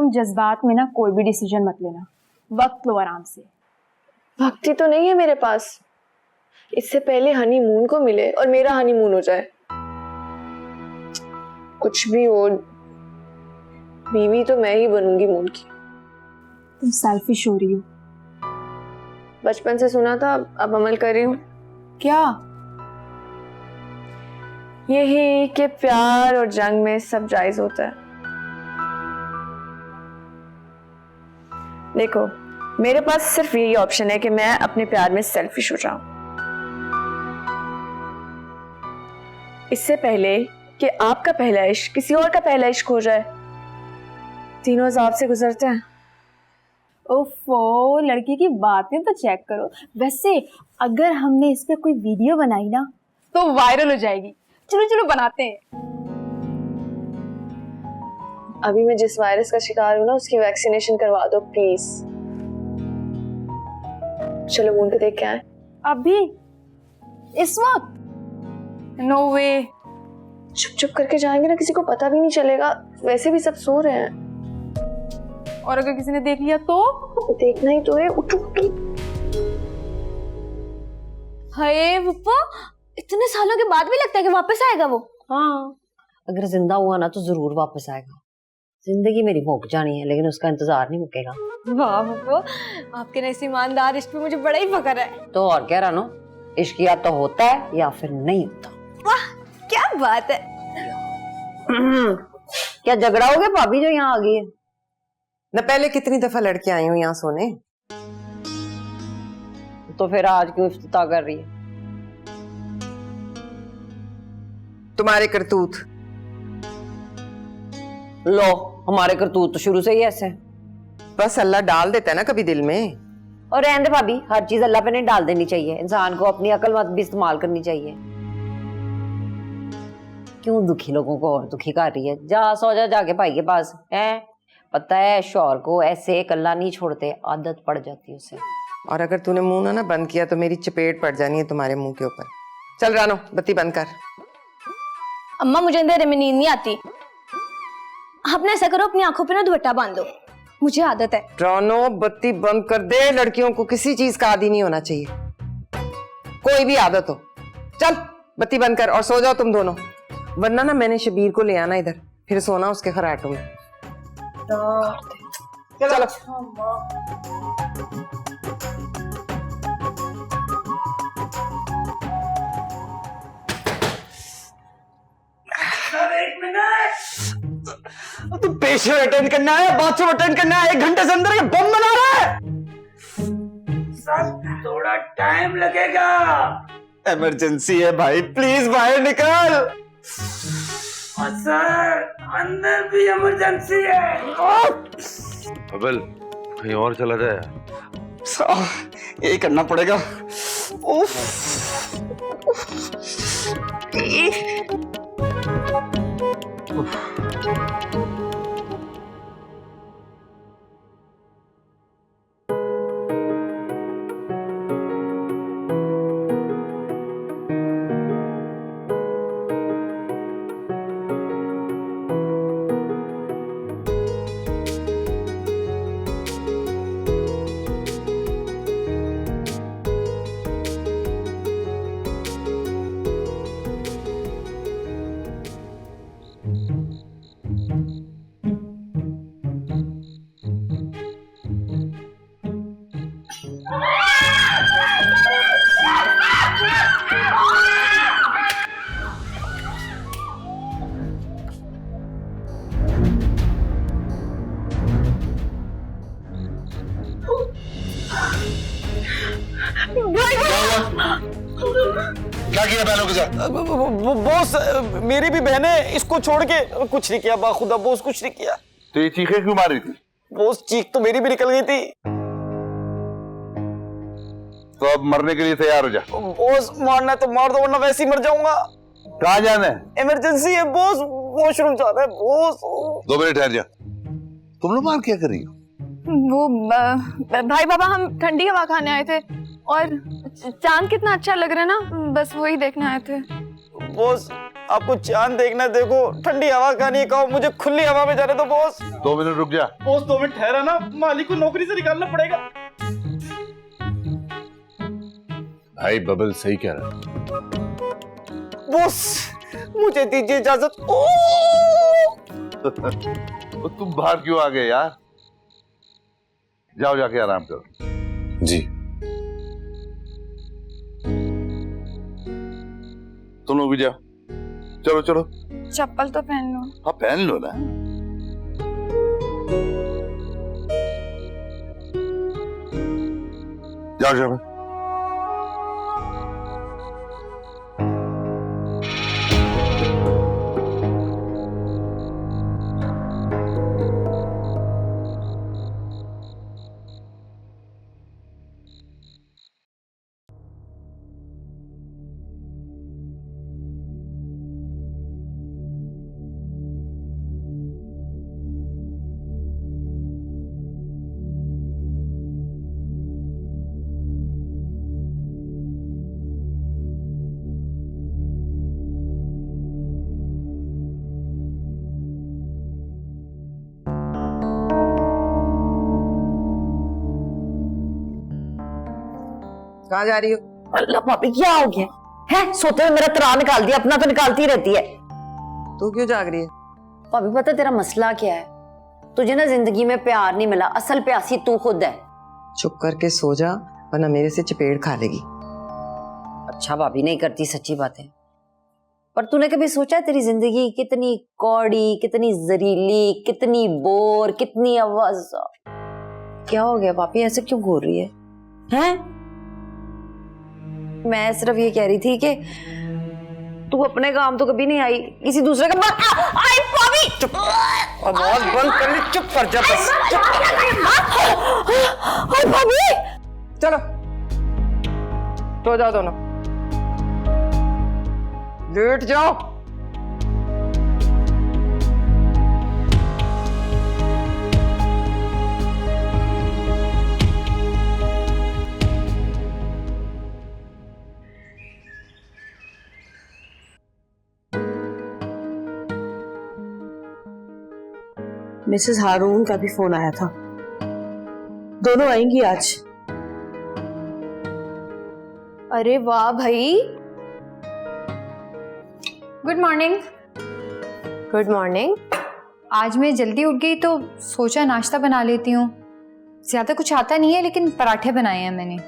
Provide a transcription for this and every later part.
तुम जज्बात में ना कोई भी डिसीजन मत लेना, वक्त लो आराम से। वक्त तो नहीं है मेरे पास, इससे पहले हनीमून को मिले और मेरा हनीमून हो जाए। कुछ भी हो, बीवी तो मैं ही बनूंगी मून की। तुम सेल्फिश हो रही हो। बचपन से सुना था, अब अमल कर रही हूँ। क्या? यही कि प्यार और जंग में सब जायज होता है। देखो, मेरे पास सिर्फ यही ऑप्शन है कि मैं अपने प्यार में सेल्फिश हो जाऊं, इससे पहले कि आपका पहला इश्क किसी और का पहला इश्क हो जाए। तीनों अज़ाब से गुजरते हैं। ओफो, लड़की की बातें तो चेक करो। वैसे अगर हमने इस पे कोई वीडियो बनाई ना तो वायरल हो जाएगी। चलो चलो बनाते हैं। अभी मैं जिस वायरस का शिकार हूं ना, उसकी वैक्सीनेशन करवा दो प्लीज। चलो मून को देख के आए। अभी इस वक्त? नो वे। चुप चुप करके जाएंगे ना, किसी को पता भी नहीं चलेगा, वैसे भी सब सो रहे हैं। और अगर किसी ने देख लिया तो? देखना ही तो है, उठो उठो। हाय पप्पा, इतने सालों के बाद भी लगता है कि वापस आएगा वो। हाँ, अगर जिंदा हुआ ना तो जरूर वापस आएगा। जिंदगी मेरी मुक जानी है लेकिन उसका इंतजार नहीं मुकेगा। वाह पप्पा, आपके जैसे ईमानदार इश्क पे मुझे बड़ा ही फख्र है। तो और क्या रानो, इश्क या तो होता है या फिर नहीं होता। वाह क्या बात है। क्या झगड़ा हो गया भाभी जो यहाँ आ गई है? न पहले कितनी दफा लड़कियां आई हूँ यहाँ सोने, तो फिर आज क्यों इफ्तिताह कर रही है? तुम्हारे करतूत। लो, हमारे करतूत तो शुरू से ही ऐसे हैं। बस अल्लाह डाल देता है ना कभी दिल में। और रहने दे भाभी, हर चीज अल्लाह पे नहीं डाल देनी चाहिए, इंसान को अपनी अकल मत भी इस्तेमाल करनी चाहिए। क्यों दुखी लोगों को और दुखी कर रही है? जा सो जा जाके भाई के पास है। पता है शौहर को ऐसे अकेला नहीं छोड़ते, आदत पड़ जाती है उसे। और अगर तूने मुंह ना बंद किया तो मेरी चपेट पड़ जानी है तुम्हारे मुंह के ऊपर। चल रानो, बत्ती बंद कर। अम्मा मुझे अंधेरे में नींद नहीं आती। आपने ऐसा करो, अपनी आंखों पे ना दुपट्टा बांध दो, मुझे आदत है। रानो बत्ती बंद कर दे। लड़कियों को किसी चीज का आदी नहीं होना चाहिए, कोई भी आदत हो। चल बत्ती बंद कर और सो जाओ तुम दोनों, वरना ना मैंने शबीर को ले आना इधर, फिर सोना उसके खराटों में। चलो तो पेशेंट अटेंड करना है, बाथरूम अटेंड करना है, 1 घंटे से अंदर ये बम बना रहा है। सर थोड़ा टाइम लगेगा। इमरजेंसी है भाई, प्लीज बाहर निकल। और सर अंदर भी इमरजेंसी है। अबेल कहीं और चला जाए। यही करना पड़ेगा। उफ। क्या किया बहनों के साथ? बॉस मेरी भी बहन है, इसको छोड़ के कुछ नहीं किया। बाखुदा बॉस, कुछ नहीं किया। तो ये चीखें क्यों मार रही थी? बॉस चीख तो मेरी भी निकल गई थी। तो अब मरने के लिए तैयार हो जा। बॉस मारना है तो मार दो, वरना वैसे ही मर जाऊंगा। कहाँ जाना है? इमरजेंसी है बॉस, वॉशरूम जाना है बॉस। 2 मिनट ठहर जा। तुम लोग बाहर क्या कर रही हो? वो भाई बाबा, हम ठंडी हवा खाने आए थे और चांद कितना अच्छा लग रहा है ना, बस वही देखने आए थे। बॉस आपको चांद देखना है देखो, ठंडी हवा खानी है कहो, मुझे खुली हवा में जाने दो बॉस। 2 मिनट रुक जा। बॉस 2 मिनट ठहरा ना, मालिक को नौकरी से निकालना पड़ेगा। भाई बबल सही कह रहा है। बॉस मुझे दीजिए इजाजत। तो तुम बाहर क्यों आ गए यार? जाओ जाके आराम करो। जी तुम लोग भी जाओ, चलो चलो। चप्पल तो पहन लो। हाँ पहन लो ना। जाओ जाओ। कहाँ जा रही हो? अल्लाह भाभी क्या हो गया है? सोते हुए मेरा तरा निकाल दिया, अपना तो निकालती रहती है। तू क्यों जाग रही है? भाभी पता तेरा मसला क्या है? तुझे ना जिंदगी में प्यार नहीं मिला, असल प्यासी तू खुद है। चुप करके सो जा वरना मेरे से चपेट खा लेगी। अच्छा भाभी नहीं करती सच्ची बातें, पर तूने कभी सोचा है तेरी जिंदगी कितनी कौड़ी, कितनी जहरीली, कितनी बोर, कितनी आवाज? क्या हो गया भाभी, ऐसे क्यों घूर रही है? हैं? मैं सिर्फ ये कह रही थी कि तू अपने काम तो कभी नहीं आई, किसी दूसरे का आई भाभी। चुप, आवाज बंद कर ले, चुप कर जा बस। भाभी चलो सो जाओ दोनों, लेट जाओ। मिसेस हारून का भी फोन आया था, दोनों आएंगी आज। अरे वाह भाई। Good morning. Good morning. आज मैं जल्दी उठ गई तो सोचा नाश्ता बना लेती हूँ। ज्यादा कुछ आता नहीं है लेकिन पराठे बनाए हैं मैंने।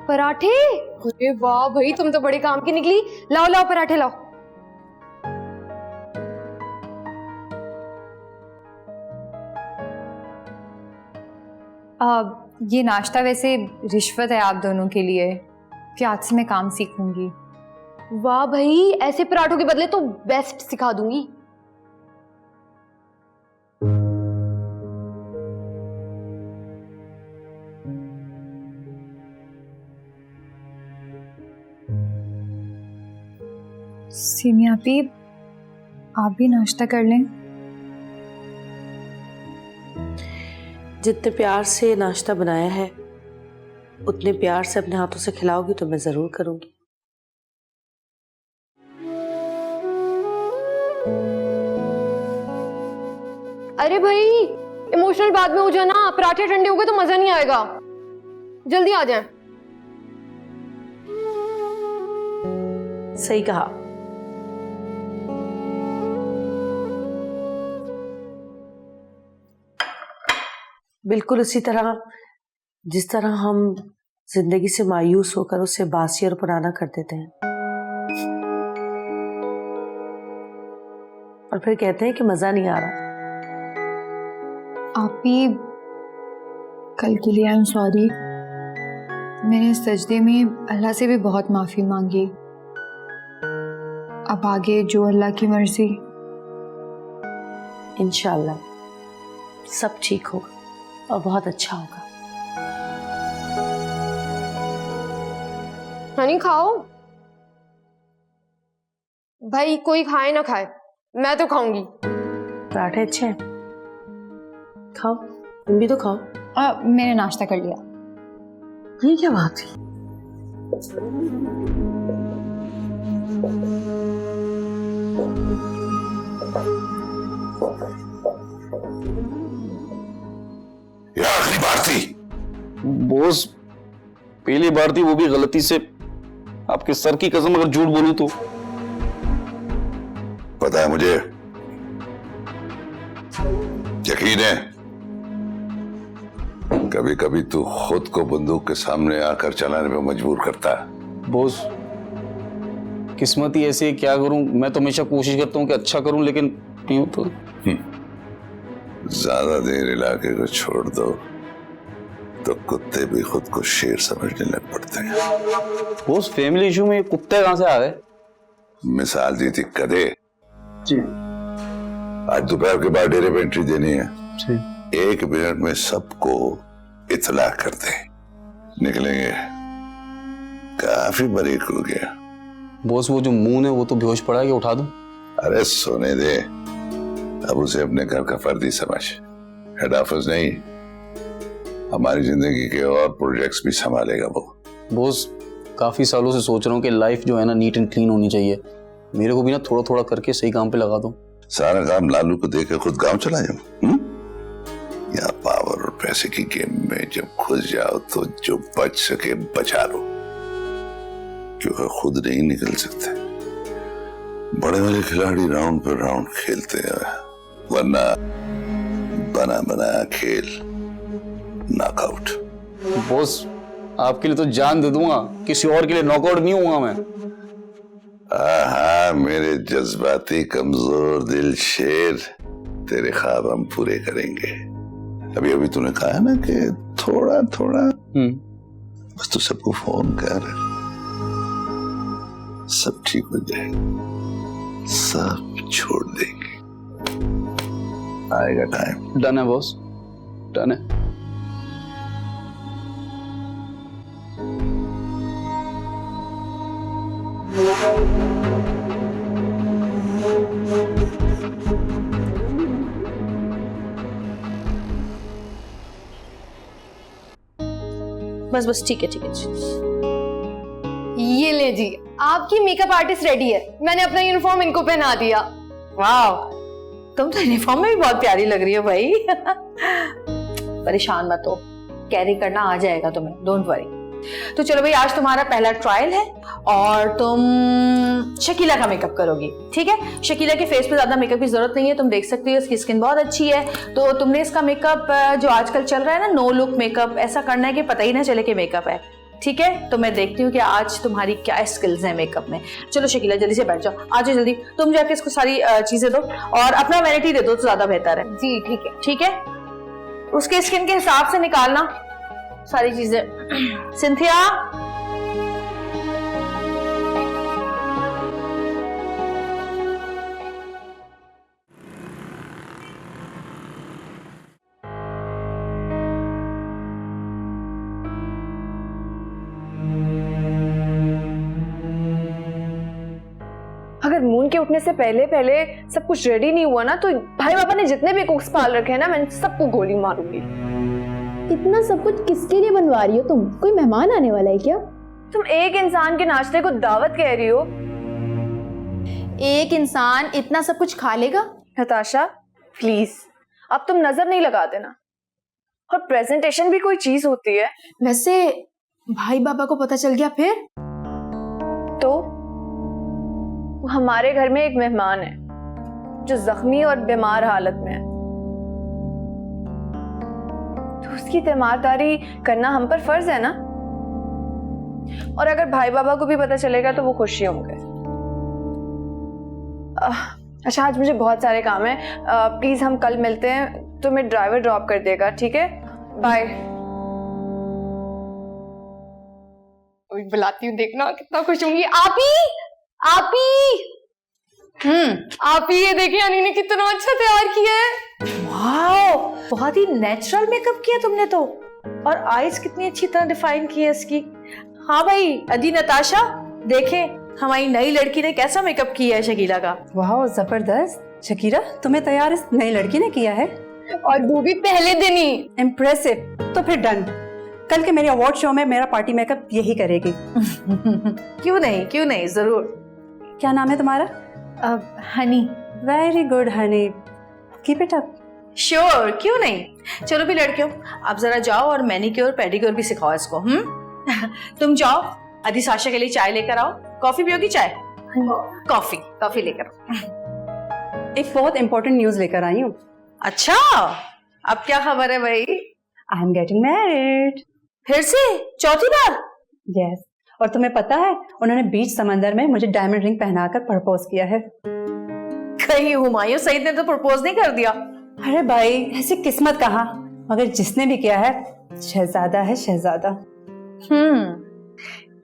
पराठे? अरे वाह भाई, तुम तो बड़े काम की निकली। लाओ लाओ पराठे लाओ। ये नाश्ता वैसे रिश्वत है आप दोनों के लिए कि आज से मैं काम सीखूंगी। वाह भाई, ऐसे पराठों के बदले तो बेस्ट सिखा दूंगी। सिमी आपी, आप भी नाश्ता कर लें। जितने प्यार से नाश्ता बनाया है उतने प्यार से अपने हाथों से खिलाओगी तो मैं जरूर करूंगी। अरे भाई, इमोशनल बाद में हो जाना, पराठे ठंडे हो गए तो मजा नहीं आएगा। जल्दी आ जाएं। सही कहा। बिल्कुल उसी तरह जिस तरह हम जिंदगी से मायूस होकर उसे बासी और पुराना कर देते हैं और फिर कहते हैं कि मजा नहीं आ रहा। आप भी कल के लिए आई एम सॉरी। मैंने इस सजदे में अल्लाह से भी बहुत माफ़ी मांगी। अब आगे जो अल्लाह की मर्जी। इंशाल्लाह सब ठीक होगा और बहुत अच्छा होगा। हनी खाओ भाई, कोई खाए ना खाए, मैं तो खाऊंगी। पराठे अच्छे हैं, खाओ, तुम भी तो खाओ। मैंने नाश्ता कर लिया। ये क्या बात है? ये आखिरी बार थी। बॉस पहली बार थी, वो भी गलती से। आपके सर की कसम अगर झूठ बोलूं तो। पता है मुझे, यकीन है कभी कभी तू खुद को बंदूक के सामने आकर चलाने में मजबूर करता है। बॉस किस्मत ही ऐसी है, क्या करूं। मैं तो हमेशा कोशिश करता हूं कि अच्छा करूं, लेकिन नहीं हो तो। ज्यादा देर इलाके को छोड़ दो तो कुत्ते भी खुद को शेर समझने लग पड़ते हैं। बॉस फैमिली इशू में कुत्ते कहां से आ गए? मिसाल दी थी कदे। जी आज दोपहर के बाद डेरे पे एंट्री देनी है। जी 1 मिनट में सबको इतला कर दे, निकलेंगे। काफी बारीक हो गया। बॉस वो जो मून है वो तो बेहोश पड़ा है, कि उठा दूं? अरे सोने दे, अब उसे अपने घर का फर्दी समझ। हेड ऑफिस नहीं, हमारी जिंदगी के और प्रोजेक्ट्स भी संभालेगा वो। बॉस काफी सालों से सोच रहा हूँ कि लाइफ जो है ना नीट एंड क्लीन होनी चाहिए। मेरे को भी ना थोड़ा थोड़ा करके सही काम पे लगा दो। सारा काम लालू को देकर खुद गांव चला जाऊं? या पावर और पैसे की गेम में जब घुस जाओ तो जो बच सके बचा लो, क्योंकि खुद नहीं निकल सकते। बड़े वाले खिलाड़ी राउंड पर राउंड खेलते हैं, वरना बना बना खेल नॉकआउट। बॉस आपके लिए तो जान दे दूंगा, किसी और के लिए नॉकआउट नहीं होऊंगा मैं। हाँ, मेरे जज्बाती कमजोर दिल शेर, तेरे ख्वाब हम पूरे करेंगे। अभी अभी तूने कहा ना कि थोड़ा थोड़ा, बस तू सबको फोन कर, सब ठीक हो जाएगा, सब छोड़ देंगे। आएगा टाइम। डन है बॉस, डन है। बस बस ठीक है ठीक है। ये ले जी, आपकी मेकअप आर्टिस्ट रेडी है। मैंने अपना यूनिफॉर्म इनको पहना दिया। वाह, तुम तो यूनिफॉर्म में भी बहुत प्यारी लग रही हो भाई। परेशान मत हो, कैरी करना आ जाएगा तुम्हें, डोंट वरी। तो चलो भाई, आज तुम्हारा पहला ट्रायल है और तुम शकीला का मेकअप करोगी, ठीक है? शकीला के फेस पे ज्यादा मेकअप की जरूरत नहीं है, तुम देख सकती हो इसकी स्किन बहुत अच्छी है। तो तुमने इसका मेकअप जो आजकल चल रहा है ना, नो लुक मेकअप, ऐसा करना है कि पता ही ना चले कि मेकअप है, ठीक है? तो मैं देखती हूँ कि आज तुम्हारी क्या स्किल्स हैं मेकअप में। चलो शकीला जल्दी से बैठ जाओ, आ जाओ जल्दी। तुम जाके इसको सारी चीजें दो और अपना वैनिटी दे दो तो ज्यादा बेहतर है। जी ठीक है। ठीक है, उसके स्किन के हिसाब से निकालना सारी चीजें। सिंथिया, अगर मून के उठने से पहले पहले सब कुछ रेडी नहीं हुआ ना, तो भाई बाबा ने जितने भी कुक्स पाल रखे हैं ना, मैं सबको गोली मारूंगी। इतना सब कुछ किसके लिए बनवा रही हो तुम? कोई मेहमान आने वाला है क्या? तुम एक इंसान के नाश्ते को दावत कह रही हो? एक इंसान इतना सब कुछ खा लेगा? नताशा प्लीज, अब तुम नजर नहीं लगा देना। और प्रेजेंटेशन भी कोई चीज होती है। वैसे भाई बाबा को पता चल गया फिर? तो वो हमारे घर में एक मेहमान है जो जख्मी और बीमार हालत में है, तो उसकी तीमारदारी करना हम पर फर्ज है ना। और अगर भाई बाबा को भी पता चलेगा तो वो खुशी होंगे। अच्छा, आज मुझे बहुत सारे काम है, प्लीज हम कल मिलते हैं। तुम्हें ड्राइवर ड्रॉप कर देगा, ठीक है? बाय। बुलाती हूँ, देखना कितना खुश होंगी। आपी, आपी, आपी, ये देखिए अनी ने कितना अच्छा तैयार किया है। वाओ, बहुत ही नेचुरल मेकअप किया तुमने तो, और आईज कितनी अच्छी तरह डिफाइन की है इसकी। हाँ भाई, अदी नताशा देखें हमारी नई लड़की ने कैसा मेकअप किया है शकीला का। वाह जबरदस्त। शकीरा, तुम्हें तैयार इस नई लड़की ने किया है, और वो भी पहले दिन ही। इम्प्रेसिव। तो फिर डन, कल के मेरे अवार्ड शो में मेरा पार्टी मेकअप यही करेगी। क्यों नहीं, क्यों नहीं, जरूर। क्या नाम है तुम्हारा? Honey. Very good Honey, keep it up. Sure, क्यों नहीं। चलो भी लड़कियों, आप जरा जाओ और मैनिक्योर पेडिक्योर भी सिखाओ इसको। तुम जाओ, आदि साशा के लिए चाय लेकर आओ। कॉफी पियोगी? चाय? कॉफी, कॉफी लेकर आओ। एक बहुत इंपॉर्टेंट न्यूज लेकर आई हूँ। अच्छा, अब क्या खबर है भाई? I am getting married. फिर से? चौथी बार? यस, और तुम्हें पता है उन्होंने बीच समंदर में मुझे डायमंड रिंग पहनाकर प्रपोज किया है। कहीं हुमायूं सईद ने तो प्रपोज नहीं कर दिया? अरे भाई, ऐसी किस्मत कहाँ, मगर जिसने भी किया है शहजादा है, शहजादा।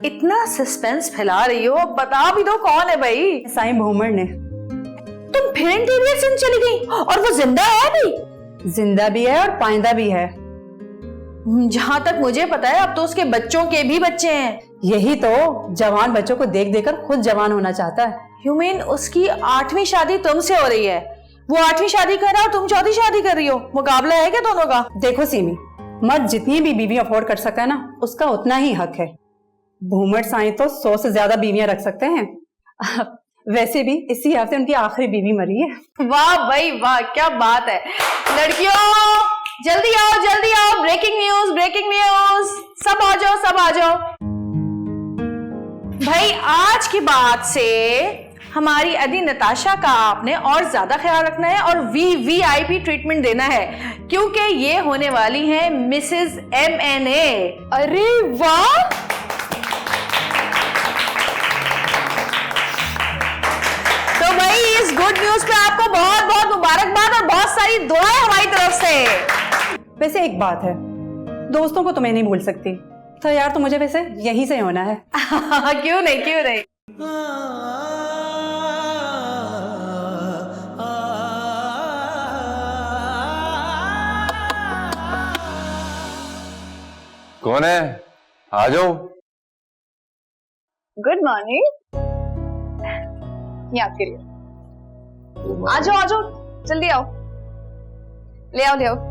इतना सस्पेंस फैला रही हो, बता भी दो कौन है भाई। साईं भूमर ने। तुम फिर इंटीरियर से चली गई, और वो जिंदा है भी? जिंदा भी है और पाइंदा भी है। जहां तक मुझे पता है अब तो उसके बच्चों के भी बच्चे हैं। यही तो, जवान बच्चों को देख देकर खुद जवान होना चाहता है। यू मीन उसकी 8वीं शादी तुमसे हो रही है? वो 8वीं शादी कर रहा है और तुम 4थी शादी कर रही हो? मुकाबला है क्या दोनों का? देखो सीमी, मर्द जितनी भी बीवी अफोर्ड कर सकता है ना, उसका उतना ही हक है। भूमर साईं तो 100 से ज्यादा बीवियां रख सकते हैं। वैसे भी इसी हफ्ते उनकी आखिरी बीवी मरी है। वाह भाई वाह, क्या बात है। लड़कियों जल्दी आओ, जल्दी आओ, ब्रेकिंग न्यूज, ब्रेकिंग न्यूज। सब आ जाओ, सब आ जाओ भाई। आज की बात से हमारी अदी नताशा का आपने और ज्यादा ख्याल रखना है और वीवीआईपी ट्रीटमेंट देना है, क्योंकि ये होने वाली है मिसेस MNA। अरे वाह, तो भाई इस गुड न्यूज पे आपको बहुत बहुत मुबारकबाद और बहुत सारी दुआएं हमारी तरफ से। वैसे एक बात है, दोस्तों को तो मैं नहीं भूल सकती, तो यार तो मुझे वैसे यहीं से होना है। क्यों नहीं, क्यों नहीं। कौन है? आ जाओ। Good morning. याद करिए। आ जाओ, आ जाओ, जल्दी आओ, ले आओ, ले आओ।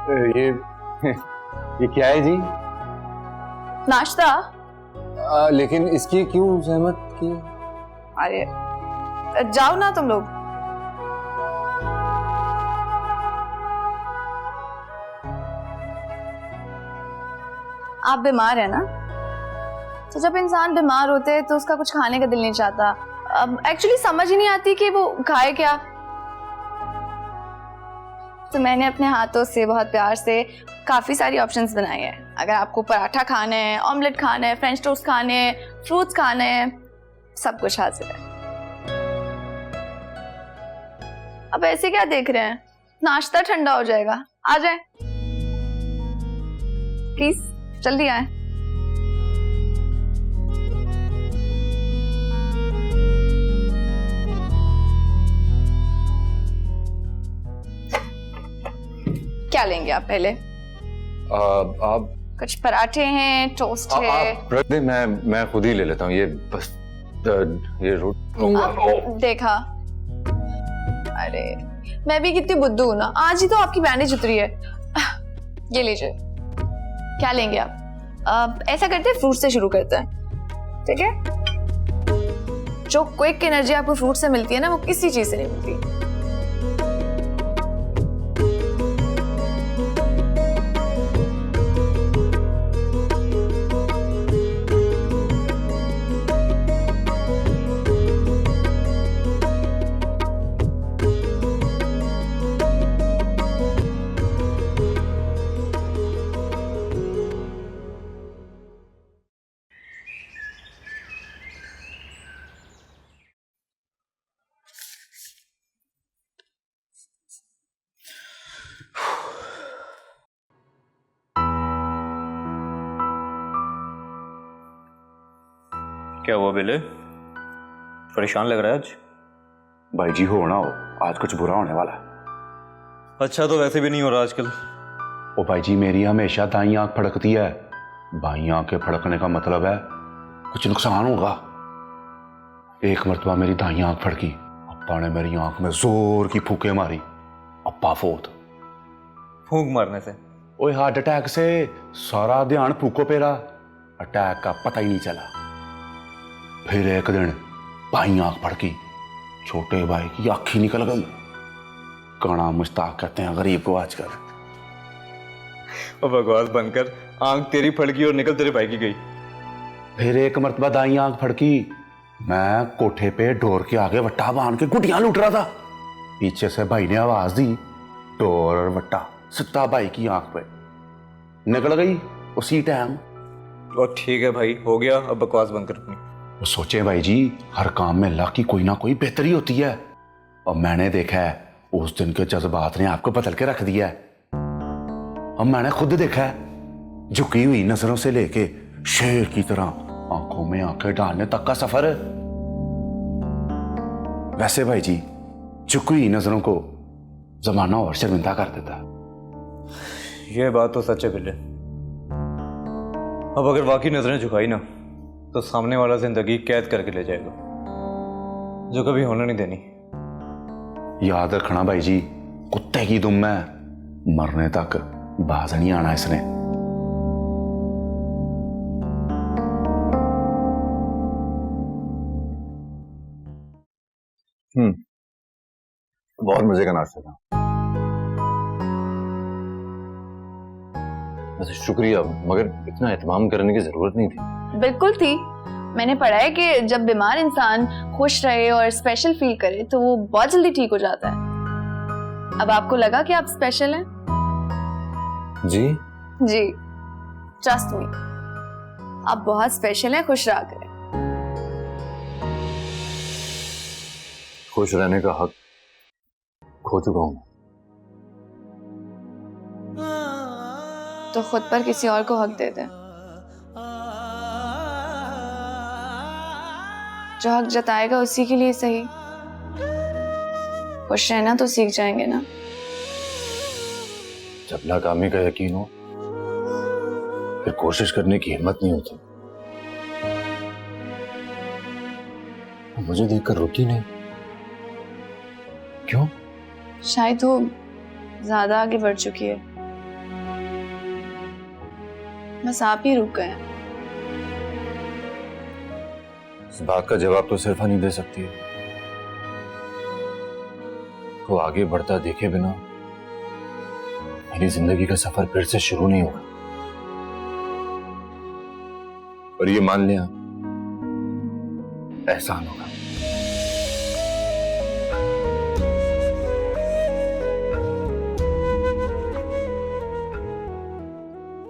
ये क्या है जी? नाश्ता। लेकिन इसकी क्यों जहमत की? अरे जाओ ना तुम लोग। आप बीमार है ना, तो जब इंसान बीमार होते हैं तो उसका कुछ खाने का दिल नहीं चाहता। अब एक्चुअली समझ ही नहीं आती कि वो खाए क्या। तो मैंने अपने हाथों से बहुत प्यार से काफी सारी ऑप्शंस बनाए हैं। अगर आपको पराठा खाना है, ऑमलेट खाना है, फ्रेंच टोस्ट खाने हैं, फ्रूट्स खाने हैं, सब कुछ हाजिर है। अब ऐसे क्या देख रहे हैं, नाश्ता ठंडा हो जाएगा, आ जाए प्लीज, जल्दी आए। क्या लेंगे आप पहले? आप कुछ पराठे हैं, टोस्ट है। आप रख दें, मैं खुद ही ले लेता हूँ। ये बस ये रोटी। देखा, अरे मैं भी कितनी बुद्धू हूं ना, आज ही तो आपकी बैंडेज उतरी है। ये लीजिए। क्या लेंगे आप? ऐसा करते हैं, फ्रूट से शुरू करते हैं, ठीक है? जो क्विक एनर्जी आपको फ्रूट से मिलती है ना, वो किसी चीज से नहीं मिलती। क्या हुआ बेले, परेशान लग रहा है आज? भाई जी हो ना हो, आज कुछ बुरा होने वाला है। अच्छा तो वैसे भी नहीं हो रहा आजकल। ओ भाई जी, मेरी हमेशा दाई आंख फड़कती है। बाई आंख के फड़कने का मतलब है कुछ नुकसान होगा। एक मर्तबा मेरी दाई आंख फड़की, अप्पा ने मेरी आंख में जोर की फूके मारी, अप्पा फोत। फूंक मारने से? ओए हार्ट अटैक से सारा ध्यान फूको पे रहा। अटैक का पता ही नहीं चला। फिर एक दिन भाई आंख फड़की, छोटे भाई की आँख ही निकल गई। काना मुश्ताक कहते हैं गरीब को आजकल। और बकवास बनकर आंख तेरी फड़की और निकल तेरे भाई की गई। फिर एक मर्तबा दाई आंख फड़की, मैं कोठे पे डोर के आगे वट्टा बांध के गुटियां लूट रहा था। पीछे से भाई ने आवाज दी, डोर और वट्टा सिद्धा भाई की आंख पे निकल गई उसी टाइम। और ठीक है भाई, हो गया, अब बकवास बंद कर अपनी। वो सोचे भाई जी, हर काम में अल्लाह की कोई ना कोई बेहतरी होती है। और मैंने देखा है उस दिन के जज्बात ने आपको बदल के रख दिया है। और मैंने खुद देखा है, झुकी हुई नजरों से लेके शेर की तरह आंखों में आंखें डालने तक का सफर। वैसे भाई जी, झुकी हुई नजरों को जमाना और शर्मिंदा कर देता है। ये बात तो सच है बिल्ले। अब अगर वाकई नजरें झुकाई ना तो सामने वाला जिंदगी कैद करके ले जाएगा, जो कभी होना नहीं देनी। याद रखना भाई जी, कुत्ते की दुम है, मरने तक बाज नहीं आना इसने। बहुत मजे का नाश्ता था। वैसे शुक्रिया, मगर इतना एहतमाम करने की जरूरत नहीं थी। बिल्कुल थी। मैंने पढ़ा है कि जब बीमार इंसान खुश रहे और स्पेशल फील करे तो वो बहुत जल्दी ठीक हो जाता है। अब आपको लगा कि आप स्पेशल हैं? जी जी, ट्रस्ट मी, आप बहुत स्पेशल हैं। खुश रहा करें। खुश रहने का हक खो चुका हूं। तो खुद पर किसी और को हक दे दें। जो हक जताएगा उसी के लिए सही। खुश रहना तो सीख जाएंगे ना। जब नाकामी का यकीन हो फिर कोशिश करने की हिम्मत नहीं होती। मुझे देखकर रुकी नहीं, क्यों? शायद वो ज्यादा आगे बढ़ चुकी है, बस आप ही रुक गए। इस बात का जवाब तो सिर्फ नहीं दे सकती है। तो आगे बढ़ता देखे बिना मेरी जिंदगी का सफर फिर से शुरू नहीं होगा। और ये मान लिया एहसान होगा।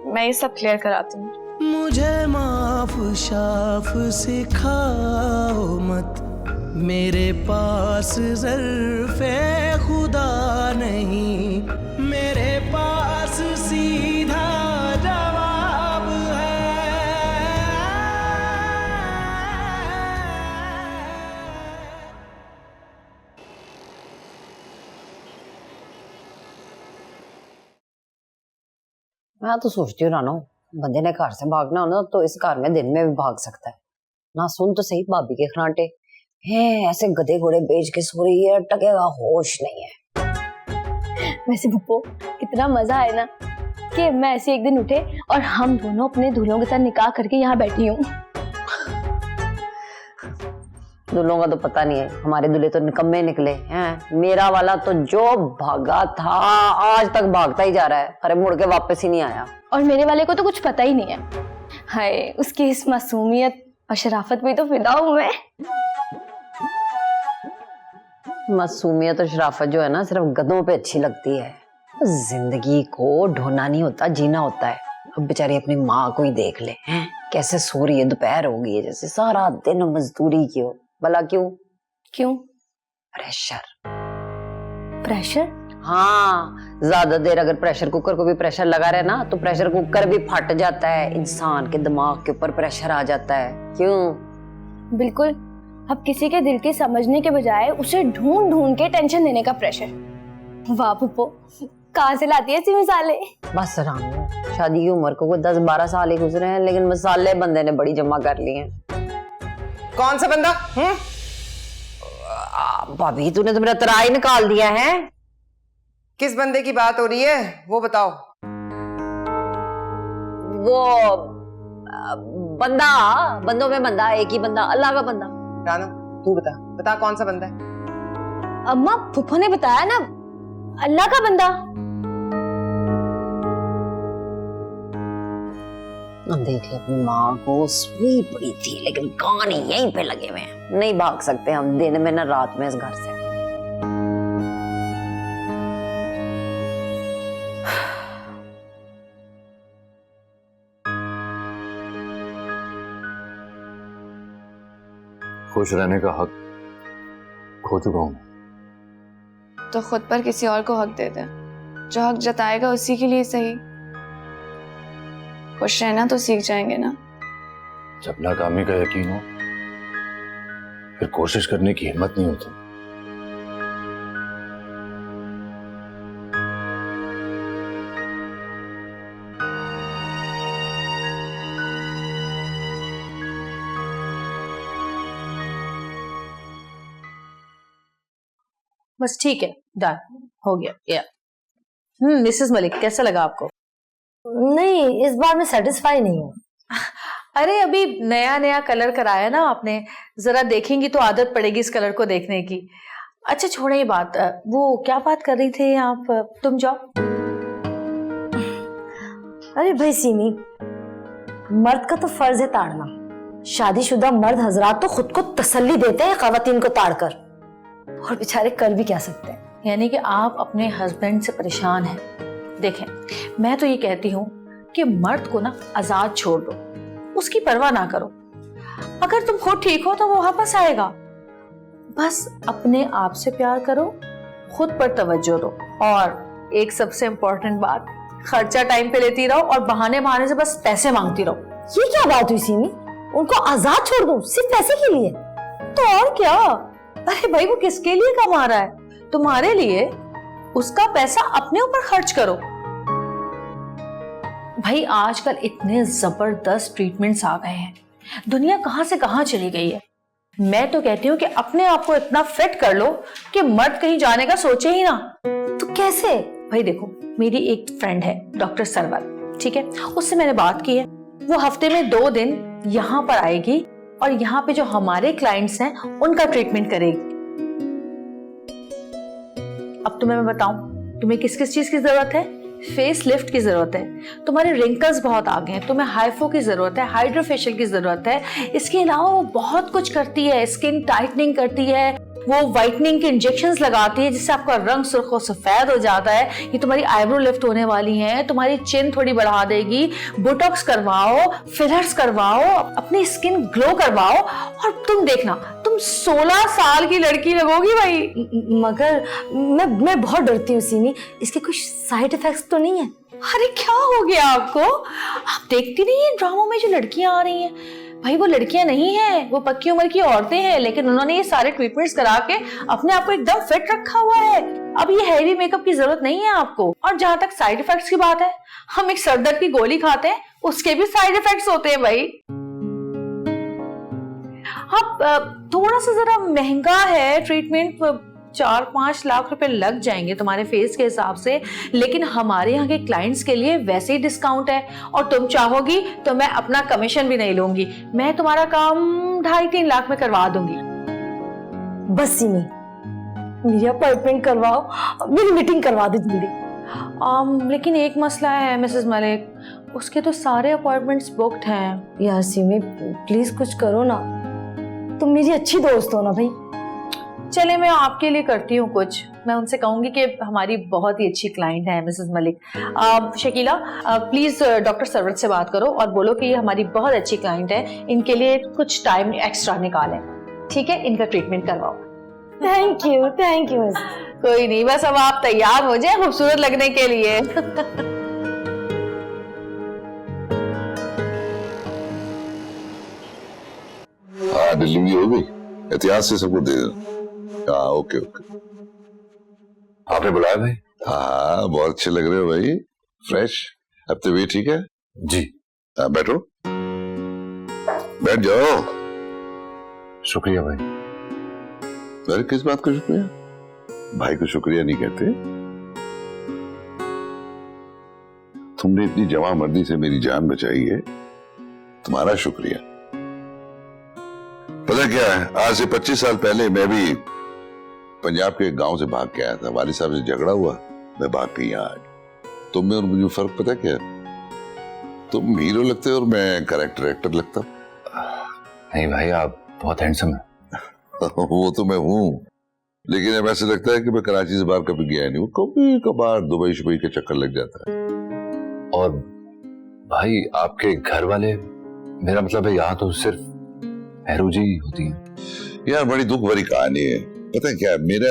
मैं ये सब क्लियर कराती हूँ। मुझे माफ शाफ सिखाओ मत, मेरे पास ज़र्फ़े खुदा नहीं, मेरे पास सीधा जवाब है। मैं तो सोचती हूँ रानो, बंदे ने घर से भागना हो ना तो इस घर में दिन में भी भाग सकता है ना। सुन तो सही, भाभी के खराटे हैं ऐसे गधे घोड़े बेच के सो रही है, टकेगा होश नहीं है। वैसे पुप्पो कितना मजा आया ना कि मैं ऐसे एक दिन उठे और हम दोनों अपने दूल्हों के साथ निकाह करके यहाँ बैठी हूँ। दूल्हों का तो पता नहीं है, हमारे दूल्हे तो निकम्मे निकले हैं। मेरा वाला तो जो भागा था आज तक भागता ही जा रहा है, अरे मुड़ के वापस ही नहीं आया। और मेरे वाले को तो कुछ पता ही नहीं है। हाय, उसकी इस मासूमियत और शराफत में तो फिदा हूं मैं। मासूमियत और शराफत जो है ना सिर्फ गधों पे अच्छी लगती है। जिंदगी को ढूंढना नहीं होता, जीना होता है। अब बेचारी अपनी माँ को ही देख ले, हैं कैसे सो रही है, दोपहर हो गई है, जैसे सारा दिन मजदूरी की हो। भला क्यों? क्यों? प्रेशर। प्रेशर? हाँ, ज्यादा देर अगर प्रेशर कुकर को भी प्रेशर लगा रहे ना तो प्रेशर कुकर भी फट जाता है, इंसान के दिमाग के ऊपर प्रेशर आ जाता है। क्यों? बिल्कुल। अब किसी के दिल की समझने के बजाय उसे ढूंढ ढूंढ के टेंशन देने का प्रेशर। वाह पुप्पो, कहाँ से लाती है ऐसी मिसालें? बस रामू, शादी की उम्र को कोई 10-12 साल ही गुजरे हैं, लेकिन मसाले बंदे ने बड़ी जमा कर लिए हैं। कौन सा बंदा? भाभी तूने तो मेरा तराई निकाल दिया है। किस बंदे की बात हो रही है वो बताओ। वो बंदा, बंदों में बंदा, एक ही बंदा, अल्लाह का बंदा। रानो तू बता कौन सा बंदा है? अम्मा फूफो ने बताया ना, अल्लाह का बंदा। देख ले अपनी माँ को, सोई पड़ी थी लेकिन कान यहीं पे लगे हुए हैं। नहीं भाग सकते हम दिन में ना रात में इस घर से। खुश रहने का हक खो चुका हूं। तो खुद पर किसी और को हक दे दे, जो हक जताएगा उसी के लिए सही। खुश रहना तो सीख जाएंगे ना। जब नाकामी का यकीन हो फिर कोशिश करने की हिम्मत नहीं होती। बस ठीक है, डन हो गया। या मिसेस मलिक, कैसा लगा आपको? नहीं, इस बार मैं सेटिस्फाई नहीं हूँ। अरे अभी नया नया कलर कराया ना आपने, जरा देखेंगी तो आदत पड़ेगी इस कलर को देखने की। अच्छा छोड़े ये बात, वो क्या बात कर रही थी आप? तुम जाओ। अरे भाई सीमी, मर्द का तो फर्ज है ताड़ना। शादीशुदा मर्द हजरात तो खुद को तसल्ली देते हैं खवातीन को ताड़कर, और बेचारे कर भी क्या सकते हैं। यानी कि आप अपने हस्बैंड से परेशान हैं। देखें, मैं तो ये कहती हूँ कि मर्द को ना आजाद छोड़ दो, उसकी परवाह ना करो। अगर तुम खुद ठीक हो तो वो वापस आएगा। बस अपने आप से प्यार करो, खुद पर तवज्जो दो, और एक सबसे इम्पोर्टेंट बात, खर्चा टाइम पे लेती रहो और बहाने बहाने से बस पैसे मांगती रहो। ये क्या बात हुई सीमी? उनको आजाद छोड़ दो सिर्फ पैसे के लिए? तो और क्या? अरे भाई वो किसके लिए कमा रहा है? तुम्हारे लिए। उसका पैसा अपने ऊपर खर्च करो। भाई आजकल इतने जबरदस्त ट्रीटमेंट्स आ गए हैं, दुनिया कहां से कहां चली गई है। मैं तो कहती हूँ कि अपने आप को इतना फिट कर लो कि मर्द कहीं जाने का सोचे ही ना। तो कैसे? भाई देखो, मेरी एक फ्रेंड है डॉक्टर सरवर, ठीक है, उससे मैंने बात की है। वो हफ्ते में 2 दिन यहाँ पर आएगी और यहाँ पे जो हमारे क्लाइंट्स हैं उनका ट्रीटमेंट करेगी। अब तुम्हें मैं बताऊं, तुम्हें किस किस चीज की जरूरत है? फेस लिफ्ट की जरूरत है, तुम्हारे रिंकल्स बहुत आ गए हैं, तुम्हें हाइफो की जरूरत है, हाइड्रोफेशियल की जरूरत है। इसके अलावा वो बहुत कुछ करती है, स्किन टाइटनिंग करती है, वो व्हाइटनिंग के इंजेक्शंस लगाती है जिससे आपका रंग सुर्ख और सफेद हो जाता है। ये तुम्हारी आईब्रो लिफ्ट होने वाली है, तुम्हारी चिन थोड़ी बढ़ा देगी। बोटॉक्स करवाओ, फिलर्स करवाओ, अपनी स्किन ग्लो करवाओ, और तुम देखना तुम 16 साल की लड़की लगोगी भाई। मगर मैं बहुत डरती हूँ सीमी, इसके कुछ साइड इफेक्ट्स तो नहीं है? अरे क्या हो गया आपको? आप देखती नहीं है ड्रामों में जो लड़कियां आ रही हैं? भाई वो लड़कियां नहीं हैं, वो पक्की उम्र की औरतें हैं, लेकिन उन्होंने ये सारे ट्रीटमेंट्स करा के अपने आप को एकदम फिट रखा हुआ है। अब ये हैवी मेकअप की जरूरत नहीं है आपको। और जहां तक साइड इफेक्ट्स की बात है, हम एक सर दर्द की गोली खाते हैं, उसके भी साइड इफेक्ट्स होते हैं भाई। अब थोड़ा सा जरा महंगा है ट्रीटमेंट, 4-5 लाख रुपए लग जाएंगे तुम्हारे फेस के हिसाब से, लेकिन हमारे यहाँ के क्लाइंट्स के लिए वैसे ही डिस्काउंट है। और तुम चाहोगी तो मैं अपना कमीशन भी नहीं लूंगी, मैं तुम्हारा काम 2.5-3 लाख में करवा दूंगी। बस सीमी, मेरी अपॉइंटमेंट करवाओ, मेरी मीटिंग करवा दो जल्दी। लेकिन एक मसला है मिसेस मलिक, उसके तो सारे अपॉइंटमेंट्स बुक्ड हैं। यार सीमी प्लीज कुछ करो ना, तुम मेरी अच्छी दोस्त हो ना भाई। चले मैं आपके लिए करती हूँ कुछ, मैं उनसे कहूंगी कि हमारी बहुत ही अच्छी क्लाइंट है Mrs Malik. Shakila please doctor Sarwat से बात करो और बोलो कि ये हमारी बहुत अच्छी क्लाइंट है, इनके लिए कुछ टाइम एक्स्ट्रा निकालें, ठीक है? इनका ट्रीटमेंट करवाओ। Thank you. कोई नहीं, बस अब आप तैयार हो जाए खूबसूरत लगने के लिए। हाँ डिलीवरी हो गई, एहतियात से सबको दे दो। हाँ ओके। आपने बुलाया भाई? हाँ बहुत अच्छे लग रहे हो भाई, फ्रेश। अब तो भी ठीक है जी। बैठो, बैठ जाओ। शुक्रिया भाई। अरे किस बात का शुक्रिया? भाई को शुक्रिया नहीं कहते। तुमने इतनी जवां मर्दी से मेरी जान बचाई है तुम्हारा शुक्रिया। पता क्या है, आज से 25 साल पहले मैं भी पंजाब के एक गांव से भाग के आया था। वालिद साहब से झगड़ा हुआ, मैं भाग के यहाँ आया। तुम में और मुझे फर्क पता क्या है? तुम हीरो लगते हो और मैं कैरेक्टर एक्टर लगता। नहीं भाई, आप बहुत हैंडसम है। वो तो मैं हूँ, लेकिन अब ऐसे लगता है कि मैं कराची से बाहर कभी गया नहीं। वो कभी कभार दुबई शुबई के चक्कर लग जाता है। और भाई आपके घर वाले, मेरा मतलब है यहाँ तो सिर्फ हरू जी होती हैं। यार बड़ी दुख भरी कहानी है। पता है क्या, मेरा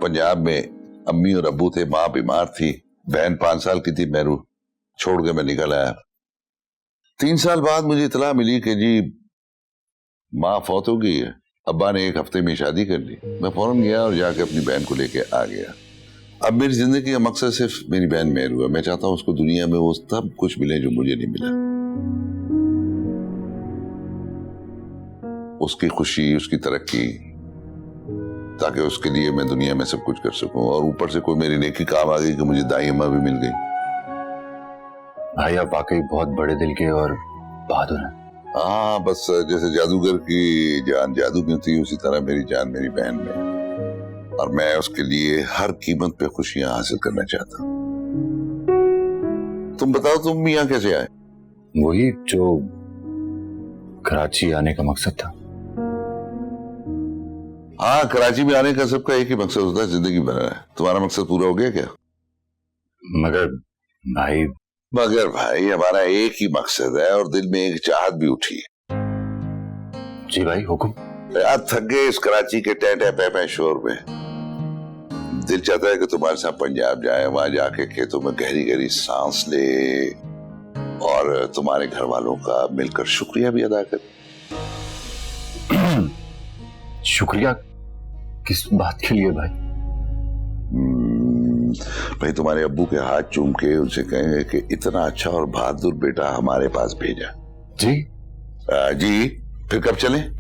पंजाब में अम्मी और अब्बू थे, माँ बीमार थी, बहन 5 साल की थी, मेरू छोड़ के मैं निकल आया। 3 साल बाद मुझे इतला मिली कि जी माँ फौत हो गई है। अब्बा ने 1 हफ्ते में शादी कर ली। मैं फौरन गया और जाके अपनी बहन को लेके आ गया। अब मेरी जिंदगी का मकसद सिर्फ मेरी बहन मेरू है। मैं चाहता हूँ उसको दुनिया में वो सब कुछ मिले जो मुझे नहीं मिला। उसकी खुशी, उसकी तरक्की, ताकि उसके लिए मैं दुनिया में सब कुछ कर सकूं। और ऊपर से कोई मेरी नेकी काम आ गई कि मुझे दाई अम्मा भी मिल गई। भाई आप वाकई बहुत बड़े दिल के और बहादुर हैं। हाँ, बस जैसे जादूगर की जान जादू में थी, उसी तरह मेरी जान मेरी बहन में, और मैं उसके लिए हर कीमत पे खुशियां हासिल करना चाहता हूँ। तुम बताओ, तुम यहाँ कैसे आए? वही जो कराची आने का मकसद था। हाँ, कराची में आने का सबका एक ही मकसद होता है, जिंदगी बनाना है। तुम्हारा मकसद पूरा हो गया क्या? मगर भाई हमारा एक ही मकसद है और दिल में एक चाहत भी उठी है। जी भाई, हुक्म। यार थक गए इस कराची के टै पै शोर में। दिल चाहता है कि तुम्हारे साथ पंजाब जाए, वहां जाके खेतों में गहरी गहरी सांस ले और तुम्हारे घर वालों का मिलकर शुक्रिया भी अदा करे। शुक्रिया किस बात के लिए भाई? भाई तुम्हारे अब्बू के हाथ चूम के उनसे कहेंगे कि इतना अच्छा और बहादुर बेटा हमारे पास भेजा। जी जी, फिर कब चलें?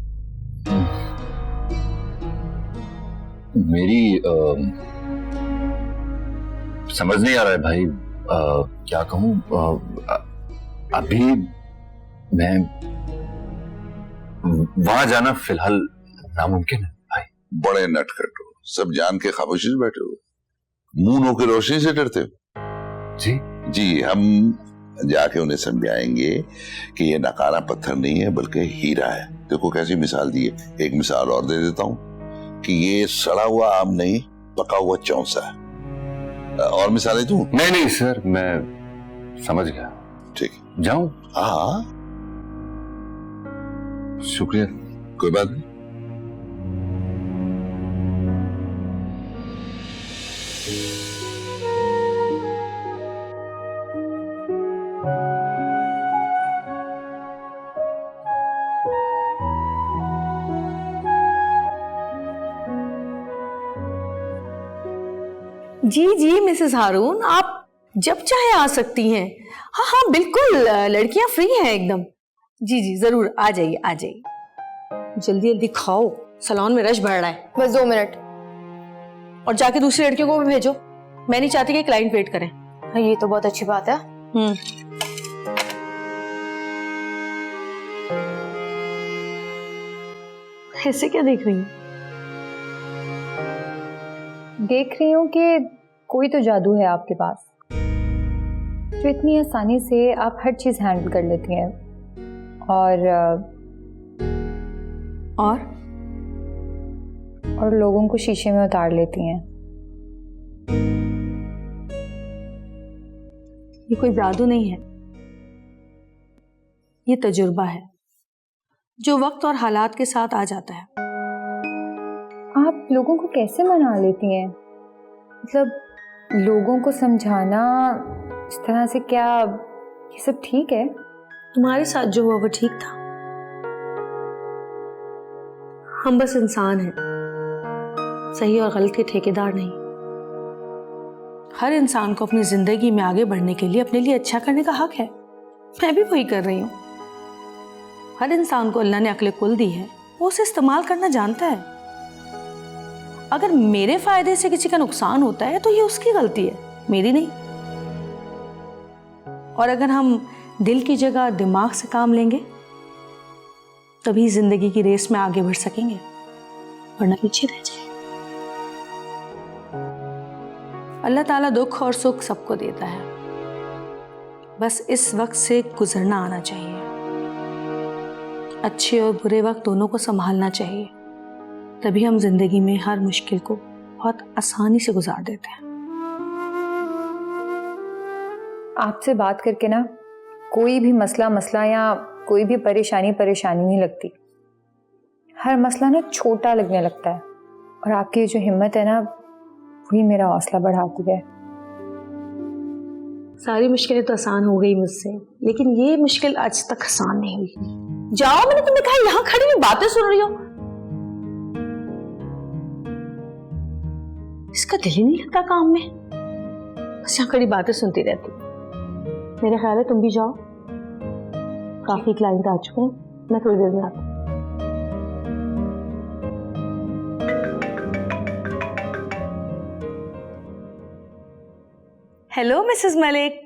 मेरी समझ नहीं आ रहा है भाई, क्या कहूं। अभी मैं वहां जाना फिलहाल नामुमकिन है भाई। बड़े नटखट हो, सब जान के खामोशी से बैठे हो, मुंह की रोशनी से डरते हो। जी, हम जाके उन्हें समझाएंगे कि ये नकारा पत्थर नहीं है बल्कि हीरा है। देखो कैसी मिसाल दी है। एक मिसाल और दे देता हूँ कि ये सड़ा हुआ आम नहीं, पका हुआ चौंसा है। और मिसालें दूं? नहीं सर, मैं समझ गया। ठीक, जाऊं? हाँ, शुक्रिया। कोई बात नहीं। जी मिसेस हारून, आप जब चाहे आ सकती हैं। हाँ बिल्कुल, लड़कियां फ्री हैं एकदम। जी जरूर, आ जाइए। जल्दी खाओ, सलोन में रश बढ़ रहा है। बस 2 मिनट। और जाके दूसरी लड़कियों को भी भेजो, मैं नहीं चाहती कि क्लाइंट वेट करें। हाँ, ये तो बहुत अच्छी बात है। ऐसे क्या देख रही हैं? देख रही हूँ कि कोई तो जादू है आपके पास जो इतनी आसानी से आप हर चीज हैंडल कर लेती हैं और लोगों को शीशे में उतार लेती हैं। ये कोई जादू नहीं है, ये तजुर्बा है जो वक्त और हालात के साथ आ जाता है। आप लोगों को कैसे मना लेती हैं? मतलब लोगों को समझाना इस तरह से, क्या ये सब ठीक है? तुम्हारे साथ जो हुआ वो ठीक था। हम बस इंसान हैं, सही और गलत के ठेकेदार नहीं। हर इंसान को अपनी जिंदगी में आगे बढ़ने के लिए अपने लिए अच्छा करने का हक है। मैं भी वही कर रही हूँ। हर इंसान को अल्लाह ने अक्ल कुल दी है, वो उसे इस्तेमाल करना जानता है। अगर मेरे फायदे से किसी का नुकसान होता है तो ये उसकी गलती है, मेरी नहीं। और अगर हम दिल की जगह दिमाग से काम लेंगे तभी जिंदगी की रेस में आगे बढ़ सकेंगे, वरना पीछे रह जाएंगे। अल्लाह ताला दुख और सुख सबको देता है, बस इस वक्त से गुजरना आना चाहिए। अच्छे और बुरे वक्त दोनों को संभालना चाहिए, तभी हम जिंदगी में हर मुश्किल को बहुत आसानी से गुजार देते हैं। आपसे बात करके ना कोई भी मसला या कोई भी परेशानी नहीं लगती। हर मसला ना छोटा लगने लगता है, और आपकी जो हिम्मत है ना वही मेरा हौसला बढ़ाती है। सारी मुश्किलें तो आसान हो गई मुझसे, लेकिन ये मुश्किल आज तक आसान नहीं हुई। जाओ, मैंने तुम्हें कहा यहाँ खड़ी हुई बातें सुन रही हो। इसका दिल ही नहीं लगता काम में, बस यहाँ खड़ी बातें सुनती रहती। मेरा ख्याल है तुम भी जाओ, काफी क्लाइंट आ चुके हैं, मैं थोड़ी देर में आती हूँ। हेलो मिसेस मलिक,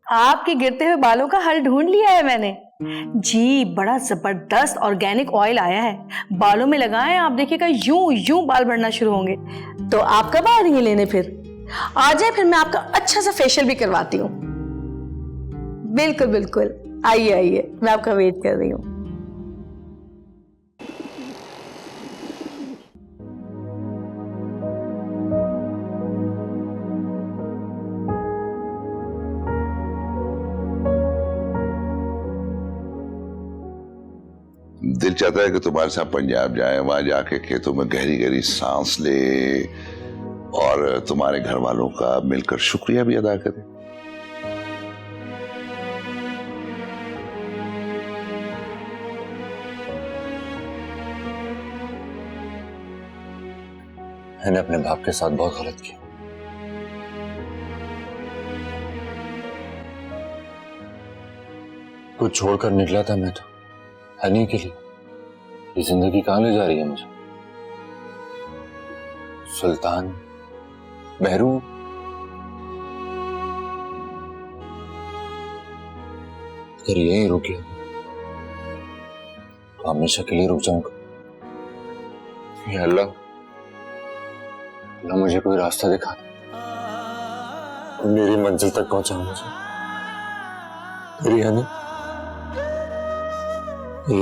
आपके गिरते हुए बालों का हल ढूंढ लिया है मैंने जी। बड़ा जबरदस्त ऑर्गेनिक ऑयल आया है, बालों में लगाएं, आप देखिएगा यूं यूं बाल बढ़ना शुरू होंगे। तो आप कब आ रही हैं लेने? फिर आ जाए, फिर मैं आपका अच्छा सा फेशियल भी करवाती हूँ। बिल्कुल बिल्कुल, आइए आइए, मैं आपका वेट कर रही हूँ। दिल चाहता है कि तुम्हारे साथ पंजाब जाए, वहां जाके खेतों में गहरी गहरी सांस ले और तुम्हारे घर वालों का मिलकर शुक्रिया भी अदा करे। मैंने अपने बाप के साथ बहुत गलत किया। कुछ छोड़कर निकला था मैं तो हनी के लिए। ये जिंदगी कहां ले जा रही है मुझे? सुल्तान, बहरू, अगर यहीं रुक गया तो हमेशा के लिए रुक जाऊंगा। या अल्लाह, अल्लाह मुझे कोई रास्ता दिखा दे, मेरी मंजिल तक पहुंचा मुझे। मेरी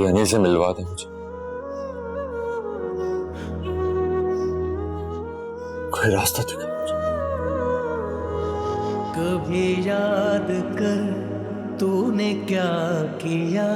हनी से मिलवा दे मुझे, कोई रास्ता दिखा मुझे। कभी याद कर तूने क्या किया,